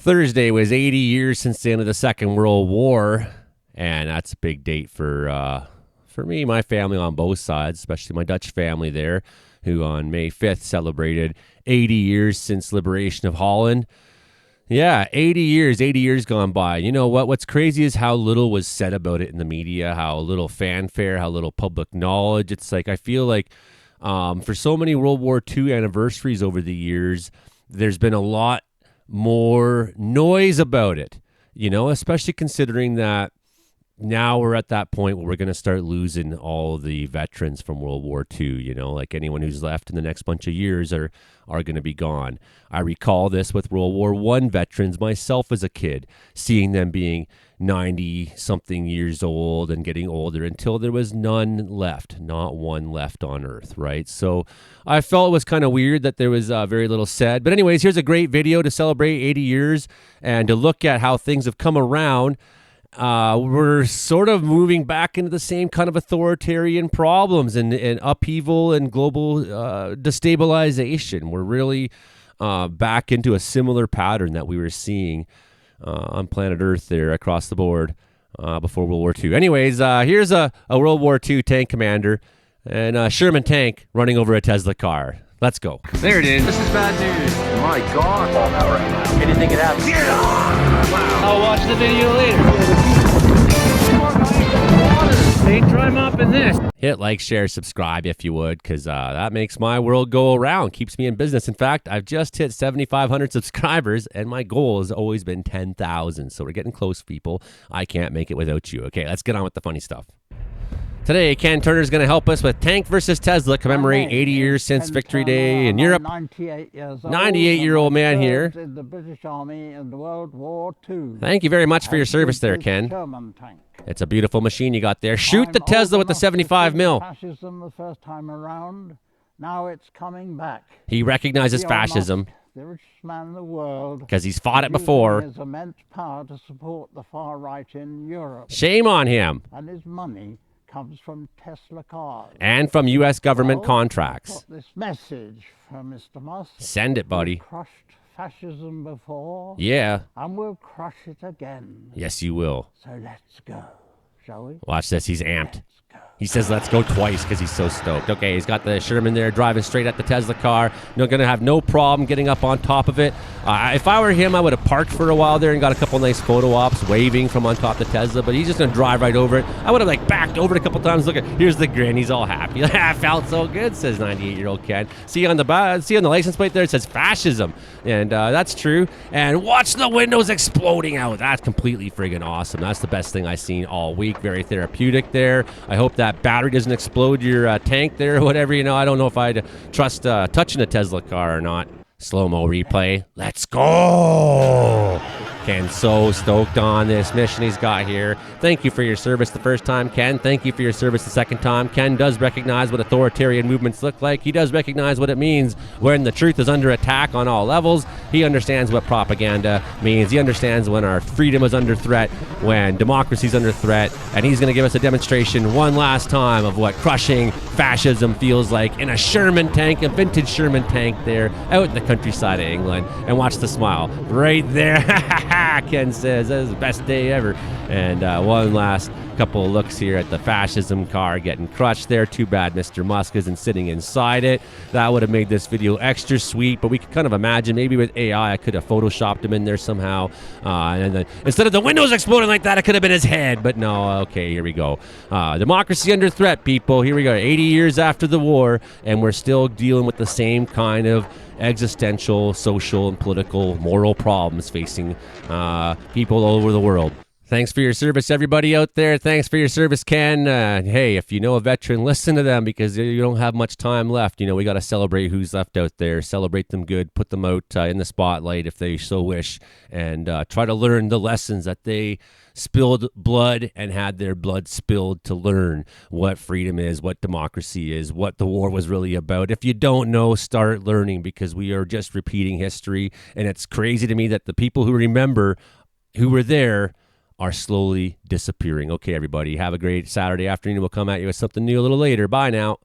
Thursday was 80 years since the end of the Second World War, and that's a big date for me, my family on both sides, especially my Dutch family there, who on May 5th celebrated 80 years since liberation of Holland. Yeah, 80 years gone by. You know what? What's crazy is how little was said about it in the media, how little fanfare, how little public knowledge. It's like, I feel like for so many World War II anniversaries over the years, there's been a lot more noise about it, you know, especially considering that now we're at that point where we're going to start losing all the veterans from World War II, you know, like anyone who's left in the next bunch of years are going to be gone. I recall this with World War I veterans myself as a kid, seeing them being 90-something years old and getting older until there was none left, not one left on Earth, right? So I felt it was kind of weird that there was very little said. But anyways, here's a great video to celebrate 80 years and to look at how things have come around. We're sort of moving back into the same kind of authoritarian problems and upheaval and global destabilization. We're really back into a similar pattern that we were seeing on planet Earth there across the board before World War II. Anyways, here's a World War II tank commander and a Sherman tank running over a Tesla car. Let's go. There it is. This is bad news. My God. Anything could happen. Wow. I'll watch the video later. They dry mopping this. Hit like, share, subscribe if you would, because that makes my world go around, keeps me in business. In fact, I've just hit 7,500 subscribers, and my goal has always been 10,000. So we're getting close, people. I can't make it without you. Okay, let's get on with the funny stuff. Today, Ken Turner is going to help us with Tank versus Tesla, commemorate 80 years since Victory Day in Europe. 98 years old. 98-year-old man here. In the British Army in World War II. Thank you very much for your service there, Ken. Sherman tank. It's a beautiful machine you got there. Shoot the Tesla with the 75 mil. Fascism the first time around. Now it's coming back. He recognizes Elon fascism. Musk, the richest man in the world, because he's fought it before. His immense power to support the far right in Europe. Shame on him. And his money comes from Tesla cars. And from U.S. government contracts. Got this message from Mr. Musk. Send it, buddy. We've crushed fascism before. Yeah. And we'll crush it again. Yes, you will. So let's go, shall we? Watch this. He's amped. Let's go. He says, let's go twice because he's so stoked. Okay, he's got the Sherman there driving straight at the Tesla car. Going to have no problem getting up on top of it. If I were him, I would have parked for a while there and got a couple nice photo ops waving from on top of the Tesla, but he's just going to drive right over it. I would have backed over it a couple times. Look, here's the grin. He's all happy. I felt so good, says 98-year-old Ken. See on the license plate there, it says fascism. And that's true. And watch the windows exploding out. That's completely friggin' awesome. That's the best thing I've seen all week. Very therapeutic there. I hope that battery doesn't explode your tank there or whatever. You know, I don't know if I'd trust touching a Tesla car or not. Slow-mo replay. Let's go! Ken's so stoked on this mission he's got here. Thank you for your service the first time, Ken. Thank you for your service the second time. Ken does recognize what authoritarian movements look like. He does recognize what it means when the truth is under attack on all levels. He understands what propaganda means. He understands when our freedom is under threat, when democracy is under threat, and he's going to give us a demonstration one last time of what crushing fascism feels like in a Sherman tank, a vintage Sherman tank there out in the countryside of England. And watch the smile right there. Ken says that is the best day ever. And one last couple of looks here at the fascism car getting crushed there. Too bad Mr. Musk isn't sitting inside it. That would have made this video extra sweet, but we could kind of imagine maybe with AI I could have photoshopped him in there somehow, and then instead of the windows exploding like that, it could have been his head. But no. Okay, here we go. Democracy under threat, people. Here we go. 80 years after the war, and we're still dealing with the same kind of existential, social, and political, moral problems facing people all over the world. Thanks for your service, everybody out there. Thanks for your service, Ken. Hey, if you know a veteran, listen to them because you don't have much time left. You know, we got to celebrate who's left out there, celebrate them good, put them out in the spotlight if they so wish, and try to learn the lessons that they spilled blood and had their blood spilled to learn what freedom is, what democracy is, what the war was really about. If you don't know, start learning because we are just repeating history. And it's crazy to me that the people who remember who were there are slowly disappearing. Okay, everybody, have a great Saturday afternoon. We'll come at you with something new a little later. Bye now.